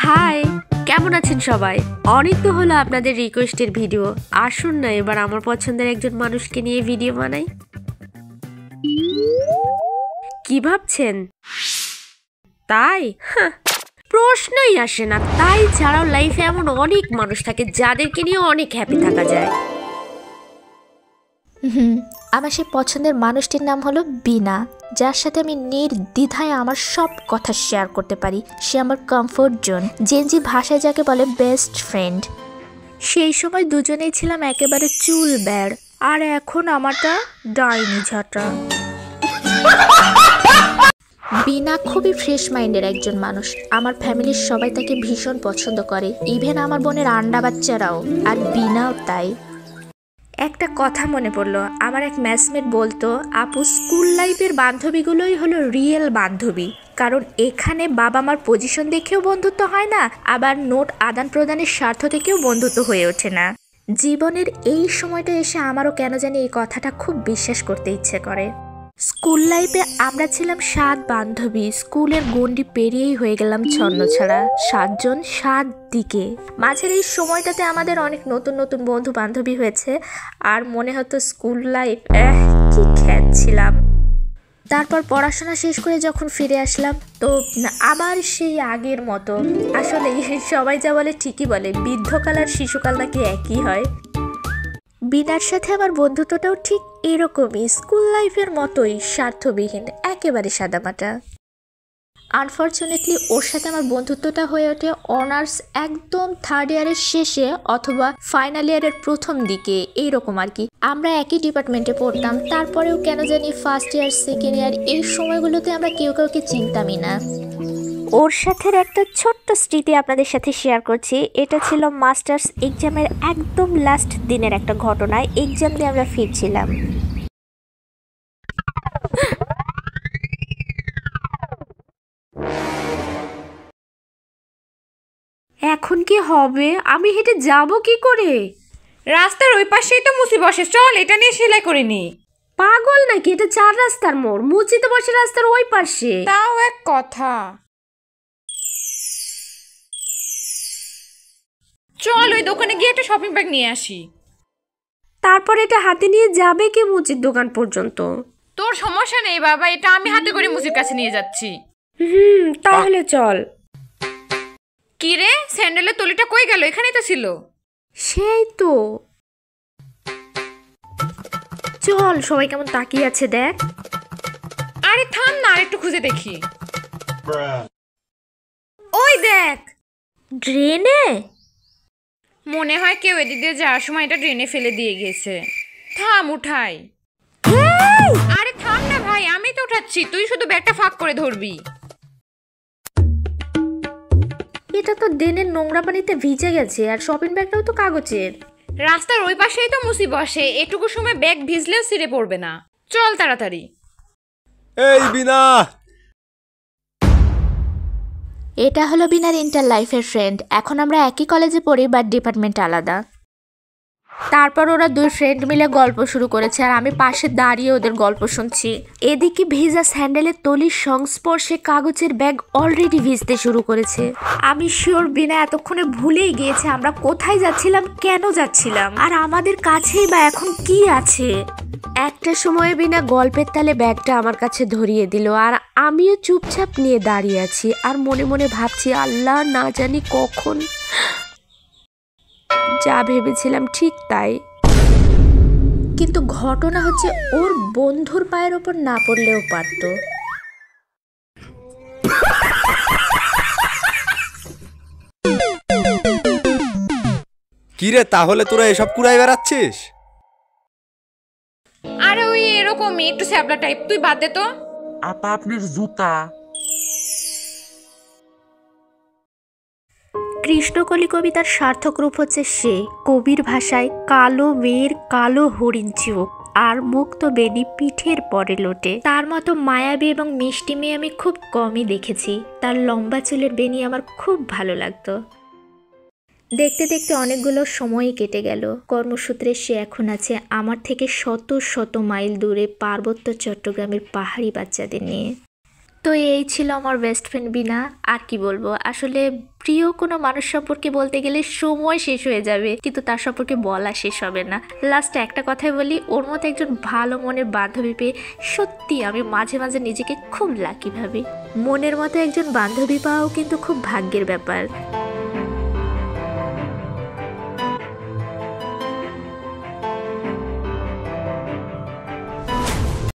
High, কেমন আছেন সবাই? অনেক তো হলো আপনাদের রিকোয়েস্টের ভিডিও। আসুন না এবার আমার পছন্দের একজন মানুষকে নিয়ে ভিডিও বানাই। কি ভাবছেন? তাই প্রশ্নই আসে না। তাই ছাড়াও লাইফে এমন অনেক মানুষ থাকে যাদেরকে নিয়ে অনেক হ্যাপি থাকা যায়। আমার সেই পছন্দের মানুষটির নাম হলো বিনা, যার সাথে আমি নির্দ্বিধায় আমার সব কথা শেয়ার করতে পারি। সে আমার কমফোর্ট জোন, জেনজি ভাষায় যাকে বলে বেস্ট ফ্রেন্ড। সেই সময় দুজনেই ছিলাম একেবারে চুল ব্যাড়, আর এখন আমারটা ডাইনি ঝাঁটা। বিনা খুবই ফ্রেশ মাইন্ডের একজন মানুষ। আমার ফ্যামিলির সবাই তাকে ভীষণ পছন্দ করে, ইভেন আমার বোনের আন্ডা বাচ্চারাও, আর বিনাও তাই। একটা কথা মনে পড়লো, আমার এক ম্যাচমেট বলতো, আপু স্কুল লাইফের বান্ধবীগুলোই হলো রিয়েল বান্ধবী, কারণ এখানে বাবা মার পজিশন দেখেও বন্ধুত্ব হয় না, আবার নোট আদান প্রদানের স্বার্থ থেকেও বন্ধুত্ব হয়ে ওঠে না। জীবনের এই সময়টা এসে আমারও কেন জানি এই কথাটা খুব বিশ্বাস করতে ইচ্ছে করে। স্কুল লাইফে আমরা ছিলাম 7 বান্ধবী, স্কুলের গণ্ডি পেরিয়েই হয়ে গেলাম ছন্নছাড়া, 7 জন 7 দিকে। মাঝের এই সময়টাতে আমাদের অনেক নতুন নতুন বন্ধু বান্ধবী হয়েছে, আর মনে হতো স্কুল লাইফ কি খ্যাত ছিলাম। তারপর পড়াশোনা শেষ করে যখন ফিরে আসলাম, তো আবার সেই আগের মতো। আসলে সবাই যা বলে ঠিকই বলে, বৃদ্ধকাল আর শিশুকাল নাকি একই হয়। বিনার সাথে আমার বন্ধুত্বটাও ঠিক এরকমই, স্কুল লাইফের মতোই, স্বার্থবিহীন, একেবারে সাদামাটা। আনফর্চুনেটলি ওর সাথে আমার বন্ধুত্বটা হয়ে ওঠে অনার্স একদম 3rd ইয়ারের শেষে অথবা ফাইনাল ইয়ারের প্রথম দিকে, এইরকম আর কি। আমরা একই ডিপার্টমেন্টে পড়তাম, তারপরেও কেন জানি 1st ইয়ার 2nd ইয়ার এই সময়গুলোতে আমরা কেউ কাউকে চিনতামই না। ওর সাথে একটা ছোট্ট স্মৃতি আপনাদের সাথে শেয়ার করছি। এটা ছিল মাস্টার্স এক্সামের একদম লাস্ট দিনের একটা ঘটনা। এক্সাম দিয়ে আমরা ফিরছিলাম। এখন কি হবে? আমি হেঁটে যাব কি করে? রাস্তার ওই পাশেই তো মুচি বসে, চল এটা নিয়ে সেলাই করে নি। পাগল নাকি? এটা 4 রাস্তার মোড়, মুচি তো বসে রাস্তার ওই পাশে। তাও এক কথা, চল ওই দোকানে গিয়ে একটা শপিং ব্যাগ নিয়ে আসি। তারপর এটা হাতে নিয়ে যাবে কে মুচির দোকান পর্যন্ত? তোর সমস্যা নেই বাবা, এটা আমি হাতে করে মুচির কাছে নিয়ে যাচ্ছি। তাহলে চল। কি রে, স্যান্ডেলের তলিটা কই গেল? এখানেই তো ছিল। সেই তো, চল। সবাই কেমন তাকিয়ে আছে দেখ। আরে থাম না, আর একটু খুঁজে দেখি। ওই দেখ, ড্রেনে। মনে হয় কেউ এদিক দিয়ে যাওয়ার সময় এটা ড্রেনে ফেলে দিয়ে গেছে। থাম, উঠাই। আরে থাম না ভাই, আমি তো উঠাচ্ছি, তুই শুধু ব্যাগটা ফাঁক করে ধরবি। এটা তো ড্রেনের নোংরা পানিতে ভিজে গেছে, আর শপিং ব্যাগটাও তো কাগজের। রাস্তার ওই পাশেই তো মুসি বসে, এটুকু সময় ব্যাগ ভিজলেও ছিঁড়ে পড়বে না। চল তাড়াতাড়ি। এই বিনা, এটা হলো বিনার ইন্টার লাইফের ফ্রেন্ড। এখন আমরা একই কলেজে পড়ি, বাট ডিপার্টমেন্ট আলাদা। তারপর ওরা 2 ফ্রেন্ড মিলে গল্প শুরু করেছে, আর আমি পাশে দাঁড়িয়ে ওদের গল্প শুনছি। এদিকে ভেজা স্যান্ডেলের তলির সংস্পর্শে কাগজের ব্যাগ অলরেডি ভিজতে শুরু করেছে। আমি শিওর বিনা এতক্ষণে ভুলেই গিয়েছে আমরা কোথায় যাচ্ছিলাম, কেন যাচ্ছিলাম, আর আমাদের কাছেই বা এখন কি আছে। একটা সময়ে বিনা গল্পের তালে ব্যাগটা আমার কাছে ধরিয়ে দিল, আর আমিও চুপচাপ নিয়ে দাঁড়িয়ে আছি, আর মনে মনে ভাবছি, আল্লাহ, না জানি কখন যা ভেবেছিলাম ঠিক তাই। কিন্তু ঘটনা হচ্ছে, ওর বন্ধুর পায়ের ওপর না পড়লেও পারত। কি রে, তাহলে তোরা এসব কুড়াই বেড়াচ্ছিস? আরে ওই এরকমই একটু স্যাবলা টাইপ, তুই বাদ দে তো। আপা আপনার জুতা। কৃষ্ণকলি কবিতার সার্থক রূপ হচ্ছে সে, কবির ভাষায় কালো মেয়ের কালো হরিণ চোখ আর মুক্ত বেনি পিঠের পরে লোটে। তার মতো মায়াবী এবং মিষ্টি মেয়ে আমি খুব কমই দেখেছি। তার লম্বা চুলের বেনি আমার খুব ভালো লাগতো। দেখতে দেখতে অনেকগুলো সময়ই কেটে গেল। কর্মসূত্রে সে এখন আছে আমার থেকে শত শত মাইল দূরে পার্বত্য চট্টগ্রামের পাহাড়ি বাচ্চাদের নিয়ে। তো এই ছিল আমার বেস্ট ফ্রেন্ড বিনা। আর কি বলবো, আসলে প্রিয় কোনো মানুষ সম্পর্কে বলতে গেলে সময় শেষ হয়ে যাবে, কিন্তু তার সম্পর্কে বলা শেষ হবে না। লাস্টে একটা কথাই বলি, ওর মতো একজন ভালো মনের বান্ধবী পেয়ে সত্যি আমি মাঝে মাঝে নিজেকে খুব লাকি ভাবি। মনের মতো একজন বান্ধবী পাওয়াও কিন্তু খুব ভাগ্যের ব্যাপার।